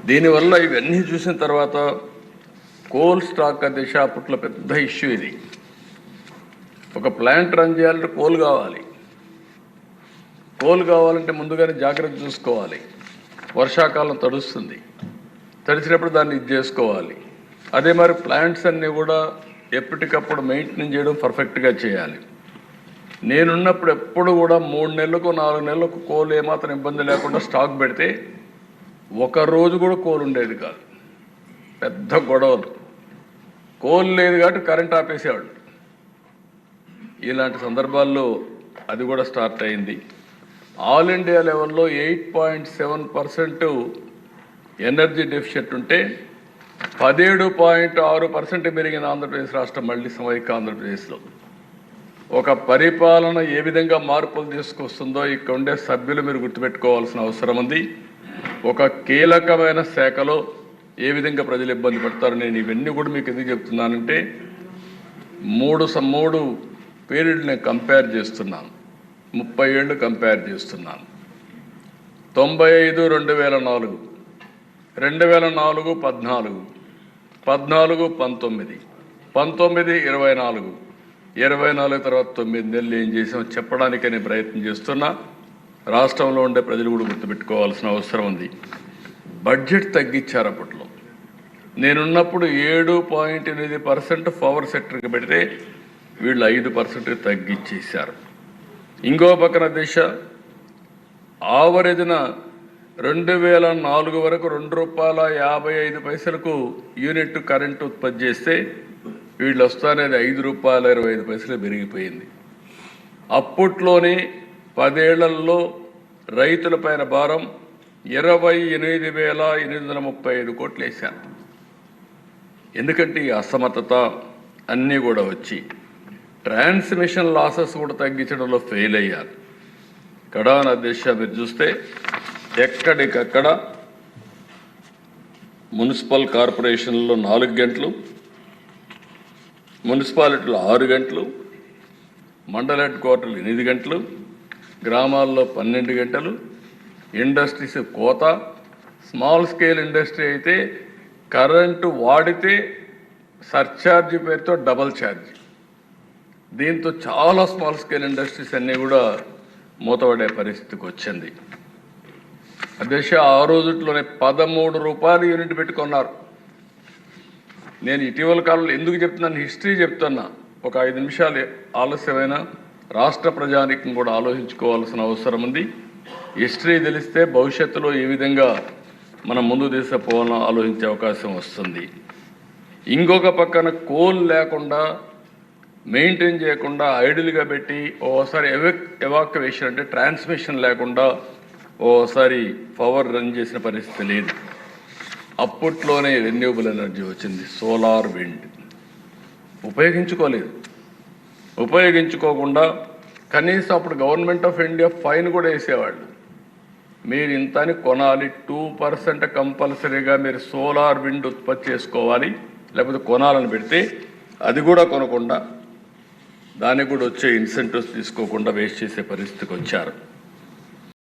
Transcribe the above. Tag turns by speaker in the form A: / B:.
A: దీనివల్ల ఇవన్నీ చూసిన తర్వాత కోల్ స్టాక్ దిశ అప్పట్లో పెద్ద ఇష్యూ ఇది. ఒక ప్లాంట్ రన్ చేయాలంటే కోల్ కావాలి. కోల్ కావాలంటే ముందుగానే జాగ్రత్త చూసుకోవాలి. వర్షాకాలం తడుస్తుంది, తడిచినప్పుడు దాన్ని ఇది చేసుకోవాలి. అదే మరి ప్లాంట్స్ అన్నీ కూడా ఎప్పటికప్పుడు మెయింటైన్ చేయడం పర్ఫెక్ట్గా చేయాలి. నేనున్నప్పుడు ఎప్పుడు కూడా 3 నెలలకు 4 నెలలకు కోల్ ఏమాత్రం ఇబ్బంది లేకుండా స్టాక్ పెడితే ఒక రోజు కూడా కోల్ ఉండేది కాదు. పెద్ద గొడవలు. కోల్ లేదు కాబట్టి కరెంట్ ఆపేసేవాళ్ళు. ఇలాంటి సందర్భాల్లో అది కూడా స్టార్ట్ అయింది. ఆల్ ఇండియా లెవెల్లో 8.7% ఎనర్జీ డెఫిషిట్ ఉంటే 17.6% పెరిగిన ఆంధ్రప్రదేశ్ రాష్ట్రం, మళ్ళీ సమైక్య ఆంధ్రప్రదేశ్లో. ఒక పరిపాలన ఏ విధంగా మార్పులు తీసుకొస్తుందో ఇక్కడ ఉండే సభ్యులు మీరు గుర్తుపెట్టుకోవాల్సిన అవసరం ఉంది. ఒక కీలకమైన శాఖలో ఏ విధంగా ప్రజలు ఇబ్బంది పడతారు. నేను ఇవన్నీ కూడా మీకు ఎందుకు చెప్తున్నానంటే 3 పీరియడ్ నేను కంపేర్ చేస్తున్నాను. 30 ఏళ్ళు కంపేర్ చేస్తున్నాను. 95 2004, 2004 14, 14 19, 19 24, 24 తర్వాత 9 నెలలు ఏం చేసామో చెప్పడానికి నేను ప్రయత్నం చేస్తున్నా. రాష్ట్రంలో ఉండే ప్రజలు కూడా గుర్తుపెట్టుకోవాల్సిన అవసరం ఉంది. బడ్జెట్ తగ్గించారు అప్పట్లో. నేనున్నప్పుడు 7.8% పవర్ సెక్టర్కి పెడితే వీళ్ళు 5% తగ్గించేశారు. ఇంకో పక్కన దిశ ఆవరేజ్న 2004 వరకు ₹2.55 యూనిట్ కరెంటు ఉత్పత్తి చేస్తే వీళ్ళు వస్తానేది ₹5.25 పెరిగిపోయింది. అప్పట్లోనే 10 ఏళ్లలో రైతులపైన భారం 28,835 కోట్లు వేశారు. ఎందుకంటే ఈ అసమర్థత అన్నీ కూడా వచ్చి ట్రాన్స్మిషన్ లాసెస్ కూడా తగ్గించడంలో ఫెయిల్ అయ్యారు. కడాన దిశ మీరు చూస్తే ఎక్కడికక్కడ మున్సిపల్ కార్పొరేషన్లో 4 గంటలు, మున్సిపాలిటీలో 6 గంటలు, మండల హెడ్ క్వార్టర్లు 8 గంటలు, గ్రామాల్లో 12 గంటలు, ఇండస్ట్రీస్ కోత. స్మాల్ స్కేల్ ఇండస్ట్రీ అయితే కరెంటు వాడితే సర్ఛార్జ్ పేరుతో డబల్ ఛార్జ్. దీంతో చాలా స్మాల్ స్కేల్ ఇండస్ట్రీస్ అన్నీ కూడా మూతపడే పరిస్థితికి వచ్చింది. అధ్యక్ష, ఆ రోజుట్లోనే ₹13 యూనిట్ పెట్టుకున్నారు. నేను ఇటీవల కాలంలో ఎందుకు చెప్తున్నాను, హిస్టరీ చెప్తున్నా. ఒక 5 నిమిషాలు ఆలస్యమైన రాష్ట్ర ప్రజానీకం కూడా ఆలోచించుకోవాల్సిన అవసరం ఉంది. హిస్టరీ తెలిస్తే భవిష్యత్తులో ఏ విధంగా మనం ముందు తీసుకుపోవాలని ఆలోచించే అవకాశం వస్తుంది. ఇంకొక పక్కన కోల్ లేకుండా మెయింటైన్ చేయకుండా ఐడిల్గా పెట్టి ఓసారి ఎవాక్యువేషన్ అంటే ట్రాన్స్మిషన్ లేకుండా ఓసారి పవర్ రన్ చేసిన పరిస్థితి లేదు. అప్పట్లోనే రెన్యూబుల్ ఎనర్జీ వచ్చింది, సోలార్, విండ్. ఉపయోగించుకోకుండా కనీసం అప్పుడు గవర్నమెంట్ ఆఫ్ ఇండియా ఫైన్ కూడా వేసేవాళ్ళు. మీరు ఇంతని కొనాలి, 2% కంపల్సరీగా మీరు సోలార్, విండ్ ఉత్పత్తి చేసుకోవాలి, లేకపోతే కొనాలని పెడితే అది కూడా కొనకుండా దానికి కూడా వచ్చే ఇన్సెంటివ్స్ తీసుకోకుండా వేస్ట్ చేసే పరిస్థితికి వచ్చారు.